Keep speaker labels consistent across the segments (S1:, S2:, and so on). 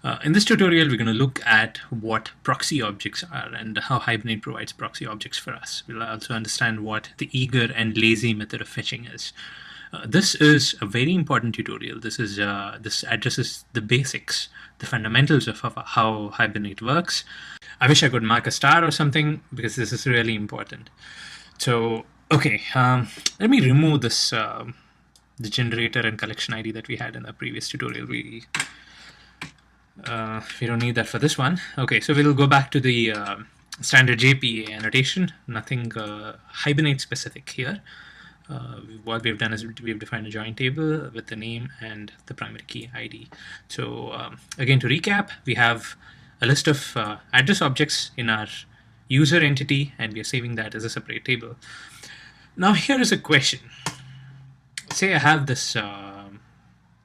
S1: In this tutorial, we're going to look at what proxy objects are and how Hibernate provides proxy objects for us. We'll also understand what the eager and lazy method of fetching is. This is a very important tutorial. This addresses the basics, the fundamentals of how Hibernate works. I wish I could mark a star or something because this is really important. So, okay, let me remove this the generator and collection ID that we had in the previous tutorial. We don't need that for this one. Okay, so we'll go back to the standard JPA annotation. Nothing Hibernate specific here. What we've done is we've defined a join table with the name and the primary key ID. So again, to recap, we have a list of address objects in our user entity, and we are saving that as a separate table. Now here is a question. Say I have this, I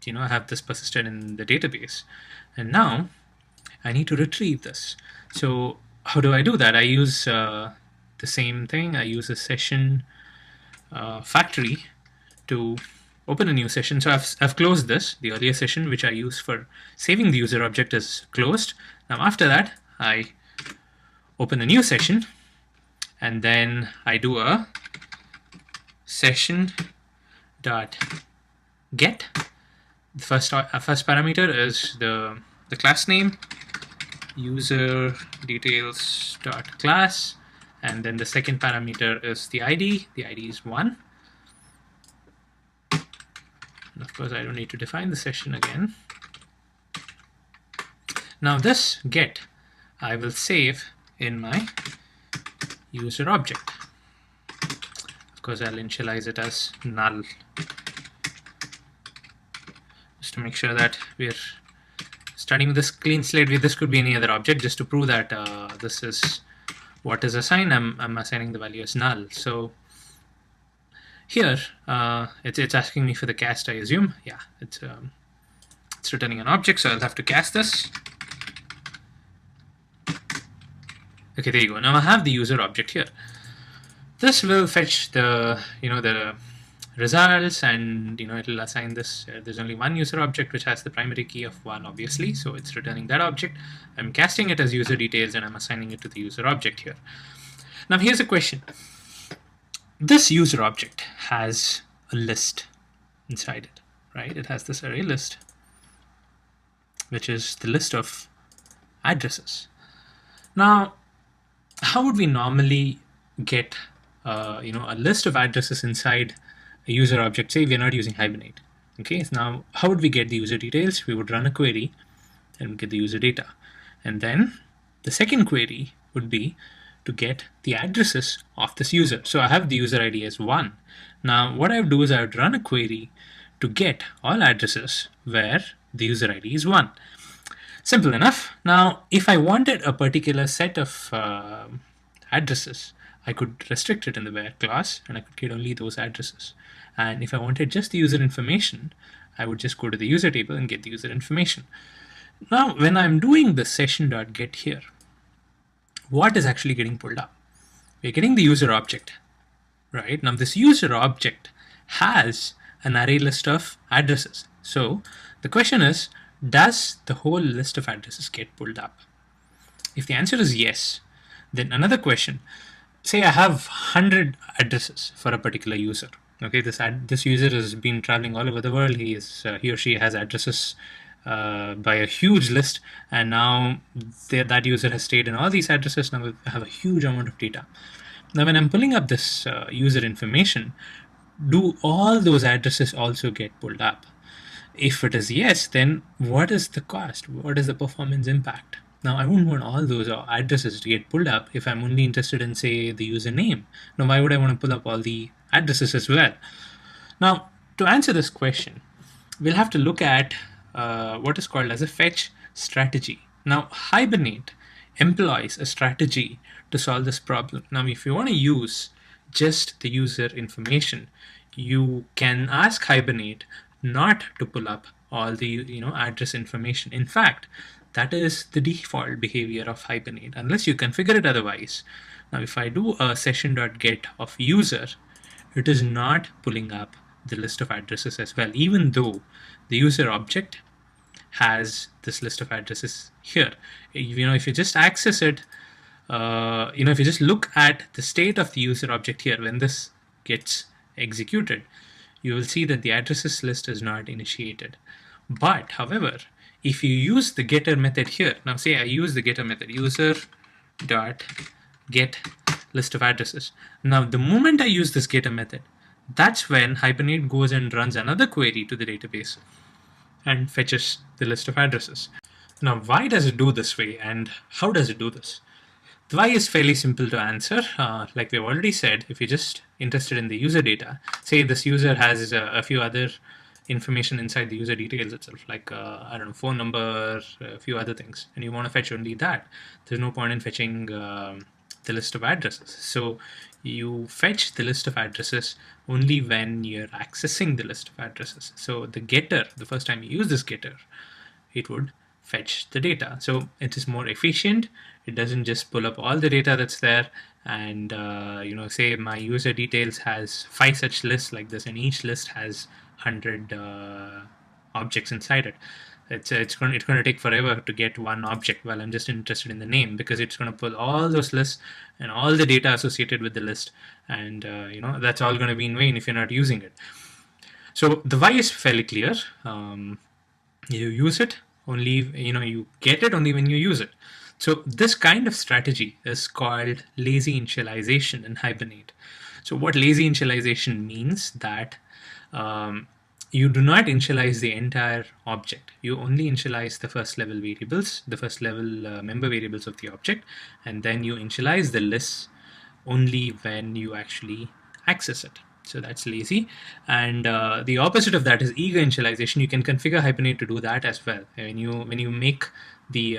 S1: have this persisted in the database, and now I need to retrieve this. So how do I do that? I use the same thing. I use a session factory to open a new session. So I've closed this. The earlier session, which I use for saving the user object, is closed. Now after that, I open a new session, and then I do a session dot get. The first parameter is the class name, user details dot class, and then the second parameter is the ID. The ID is 1. And of course, I don't need to define the session again. Now this get I will save in my user object. Of course, I'll initialize it as null, just to make sure that we're starting with this clean slate. This could be any other object, just to prove that this is what is assigned. I'm assigning the value as null. So here it's asking me for the cast, I assume. Yeah, it's returning an object, so I'll have to cast this. Okay, there you go. Now I have the user object here. This will fetch the the results, and it'll assign this. There's only one user object which has the primary key of 1, obviously, so it's returning that object. I'm casting it as user details, and I'm assigning it to the user object here. Now here's a question. This user object has a list inside it, right? It has this array list, which is the list of addresses. Now, how would we normally get a list of addresses inside a user object? Say we're not using Hibernate. Okay, so now how would we get the user details? We would run a query and get the user data, and then the second query would be to get the addresses of this user. So I have the user ID as 1. Now what I would do is I would run a query to get all addresses where the user ID is 1. Simple enough. Now if I wanted a particular set of addresses, I could restrict it in the where class, and I could get only those addresses. And if I wanted just the user information, I would just go to the user table and get the user information. Now when I'm doing the session.get here, what is actually getting pulled up? We're getting the user object, right? Now this user object has an array list of addresses. So the question is, does the whole list of addresses get pulled up? If the answer is yes, then another question. Say I have 100 addresses for a particular user. Okay, this user has been traveling all over the world. He or she has addresses by a huge list, and now that user has stayed in all these addresses. Now we have a huge amount of data. Now when I'm pulling up this user information, do all those addresses also get pulled up? If it is yes, then what is the cost? What is the performance impact? Now I wouldn't want all those addresses to get pulled up if I'm only interested in, say, the username. Now why would I want to pull up all the addresses as well? Now to answer this question, we'll have to look at what is called as a fetch strategy. Now Hibernate employs a strategy to solve this problem. Now if you want to use just the user information, you can ask Hibernate not to pull up all the address information. In fact, that is the default behavior of Hibernate, unless you configure it otherwise. Now if I do a session.get of user, it is not pulling up the list of addresses as well, even though the user object has this list of addresses here. If you just access it, if you just look at the state of the user object here, when this gets executed, you will see that the addresses list is not initiated. But however, if you use the getter method here, now say I use the getter method, user dot get list of addresses. Now the moment I use this getter method, that's when Hibernate goes and runs another query to the database and fetches the list of addresses. Now why does it do this way, and how does it do this? The why is fairly simple to answer. Like we've already said, if you're just interested in the user data, say this user has a few other information inside the user details itself, like I don't know, phone number, a few other things, and you want to fetch only that, there's no point in fetching the list of addresses. So you fetch the list of addresses only when you're accessing the list of addresses. So the getter, the first time you use this getter, it would fetch the data. So it is more efficient. It doesn't just pull up all the data that's there and say my user details has 5 such lists like this, and each list has 100 objects inside it. It's going to take forever to get one object. Well, I'm just interested in the name, because it's going to pull all those lists and all the data associated with the list, and that's all going to be in vain if you're not using it. So the why is fairly clear. You use it only, you get it only when you use it. So this kind of strategy is called lazy initialization in Hibernate. So what lazy initialization means, that you do not initialize the entire object. You only initialize the first level variables, the first level member variables of the object, and then you initialize the lists only when you actually access it. So that's lazy. And the opposite of that is eager initialization. You can configure Hibernate to do that as well. When you make the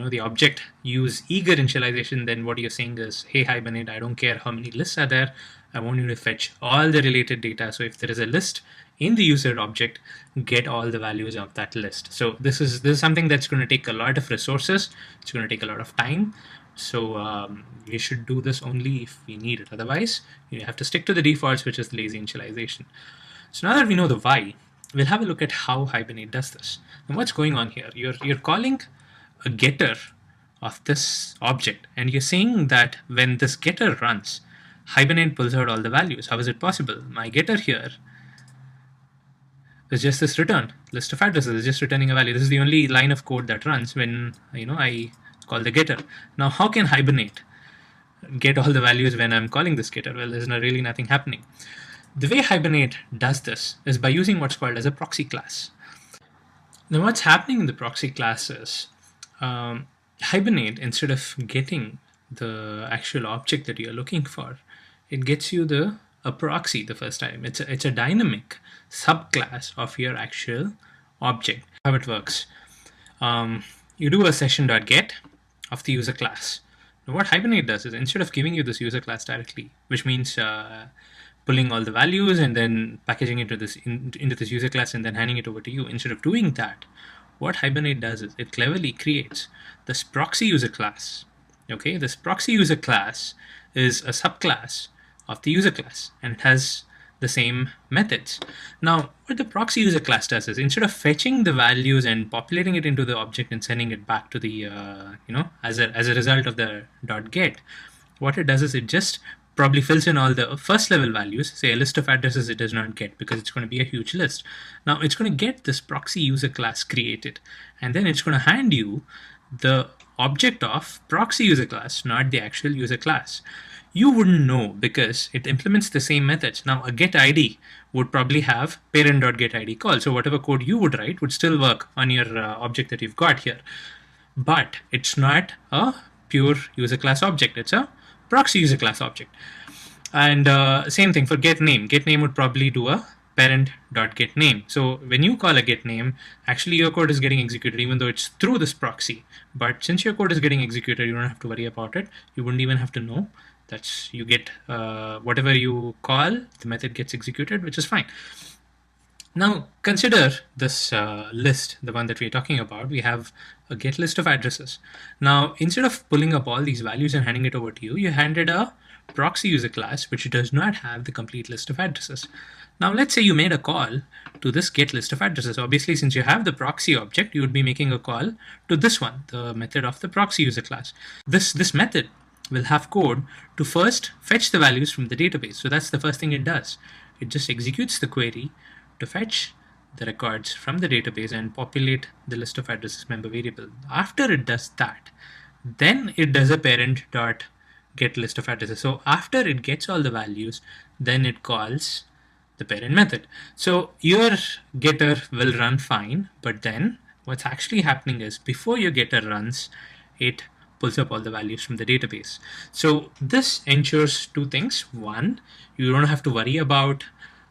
S1: the object use eager initialization, then what you're saying is, hey Hibernate, I don't care how many lists are there, I want you to fetch all the related data. So if there is a list in the user object, get all the values of that list. So this is something that's going to take a lot of resources. It's going to take a lot of time. So we should do this only if we need it. Otherwise, you have to stick to the defaults, which is lazy initialization. So now that we know the why, we'll have a look at how Hibernate does this. And what's going on here? You're calling a getter of this object, and you're saying that when this getter runs, Hibernate pulls out all the values. How is it possible? My getter here is just this return list of addresses. It's just returning a value. This is the only line of code that runs when I call the getter. Now, how can Hibernate get all the values when I'm calling this getter? Well, there's really nothing happening. The way Hibernate does this is by using what's called as a proxy class. Now, what's happening in the proxy class is Hibernate, instead of getting the actual object that you're looking for, it gets you a proxy the first time. It's a dynamic subclass of your actual object. How it works. You do a session.get of the user class. Now what Hibernate does is, instead of giving you this user class directly, which means pulling all the values and then packaging it into this user class and then handing it over to you, instead of doing that, what Hibernate does is it cleverly creates this proxy user class. Okay, this proxy user class is a subclass of the user class, and it has the same methods. Now, what the proxy user class does is, instead of fetching the values and populating it into the object and sending it back to the as a result of the .get, what it does is it just probably fills in all the first level values. Say a list of addresses it does not get, because it's going to be a huge list. Now it's going to get this proxy user class created, and then it's going to hand you the object of proxy user class, not the actual user class. You wouldn't know because it implements the same methods. Now a get ID would probably have parent.getID call. So whatever code you would write would still work on your object that you've got here. But it's not a pure user class object. It's a proxy user class object. And same thing for get name. Get name would probably do a parent.getName. So when you call a getName, actually your code is getting executed even though it's through this proxy. But since your code is getting executed, you don't have to worry about it. You wouldn't even have to know. That's, you get whatever you call, the method gets executed, which is fine. Now consider this list, the one that we're talking about. We have a get list of addresses. Now instead of pulling up all these values and handing it over to you, you handed a proxy user class which does not have the complete list of addresses. Now let's say you made a call to this get list of addresses. Obviously, since you have the proxy object, you would be making a call to this one, the method of the proxy user class. This method will have code to first fetch the values from the database. So that's the first thing it does. It just executes the query to fetch the records from the database and populate the list of addresses member variable. After it does that, then it does a parent dot get list of addresses. So after it gets all the values, then it calls the parent method. So your getter will run fine, but then what's actually happening is before your getter runs, it pulls up all the values from the database. So this ensures two things. One, you don't have to worry about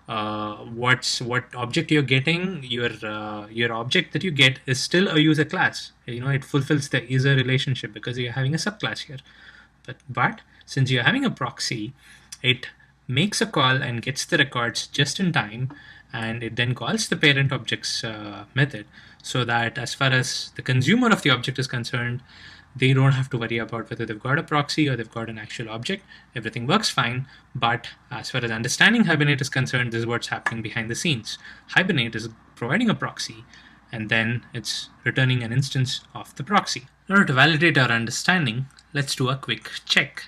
S1: what object you're getting. Your object that you get is still a user class. It fulfills the user relationship because you're having a subclass here. But since you're having a proxy, it makes a call and gets the records just in time, and it then calls the parent object's method, so that as far as the consumer of the object is concerned, they don't have to worry about whether they've got a proxy or they've got an actual object. Everything works fine, but as far as understanding Hibernate is concerned, this is what's happening behind the scenes. Hibernate is providing a proxy, and then it's returning an instance of the proxy. In order to validate our understanding, let's do a quick check.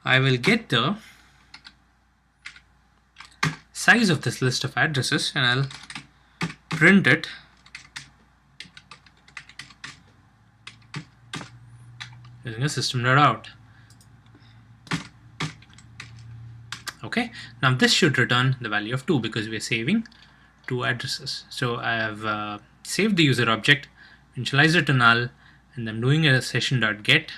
S1: I will get the size of this list of addresses and I'll print it using a system.out. Okay, now this should return the value of 2 because we're saving 2 addresses. So I have saved the user object, initialized it to null, and I'm doing a session.get,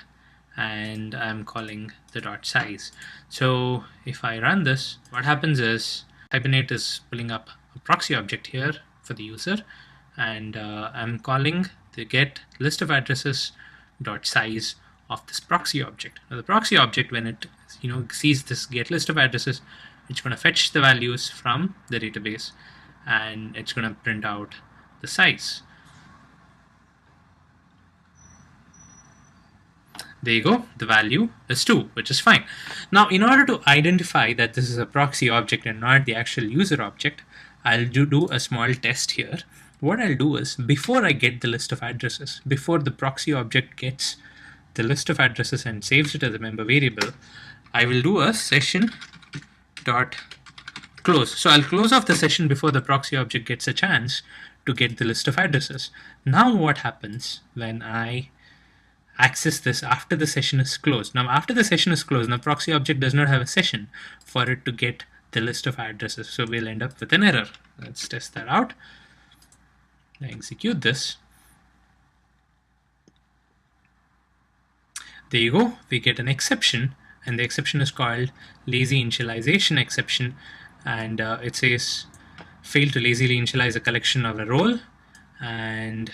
S1: and I'm calling the dot size. So if I run this, what happens is Hibernate is pulling up a proxy object here for the user, and I'm calling the get list of addresses dot size of this proxy object. Now the proxy object, when it sees this get list of addresses, it's going to fetch the values from the database and it's going to print out the size. There you go, the value is 2, which is fine. Now, in order to identify that this is a proxy object and not the actual user object, I'll do a small test here. What I'll do is, before I get the list of addresses, before the proxy object gets the list of addresses and saves it as a member variable, I will do a session dot close. So I'll close off the session before the proxy object gets a chance to get the list of addresses. Now what happens when I access this after the session is closed? Now after the session is closed, the proxy object does not have a session for it to get the list of addresses, so we'll end up with an error. Let's test that out. I execute this. There you go, we get an exception, and the exception is called lazy initialization exception, and it says failed to lazily initialize a collection of a role, and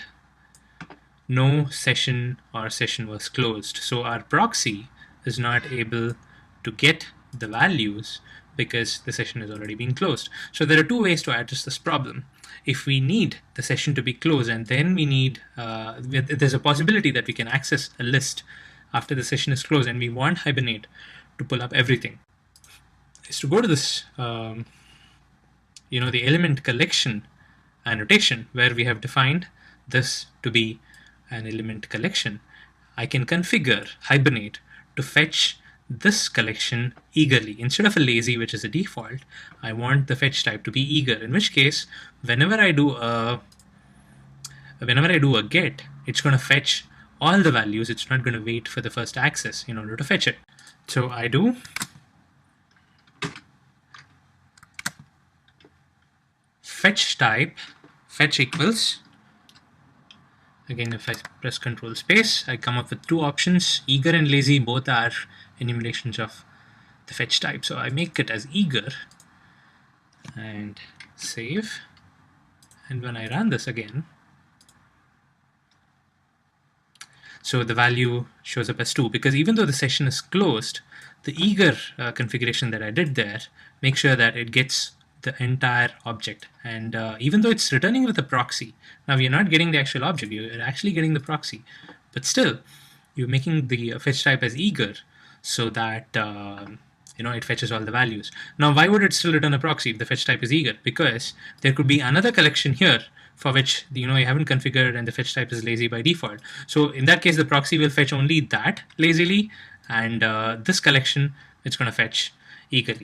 S1: no session or session was closed. So our proxy is not able to get the values because the session has already been closed. So there are two ways to address this problem. If we need the session to be closed, and then we need, there's a possibility that we can access a list after the session is closed, and we want Hibernate to pull up everything, is to go to this, the element collection annotation where we have defined this to be an element collection. I can configure Hibernate to fetch this collection eagerly. Instead of a lazy, which is a default, I want the fetch type to be eager, in which case whenever I do a get, it's going to fetch all the values. It's not going to wait for the first access in order to fetch it. So I do fetch type, fetch equals, again if I press Control space, I come up with two options. Eager and lazy both are enumerations of the fetch type, so I make it as eager and save, and when I run this again, so the value shows up as 2, because even though the session is closed, the eager configuration that I did there makes sure that it gets the entire object. And even though it's returning with a proxy, now you're not getting the actual object, you're actually getting the proxy, but still you're making the fetch type as eager so that it fetches all the values. Now, why would it still return a proxy if the fetch type is eager? Because there could be another collection here for which you haven't configured and the fetch type is lazy by default. So in that case, the proxy will fetch only that lazily, and this collection it's going to fetch eagerly.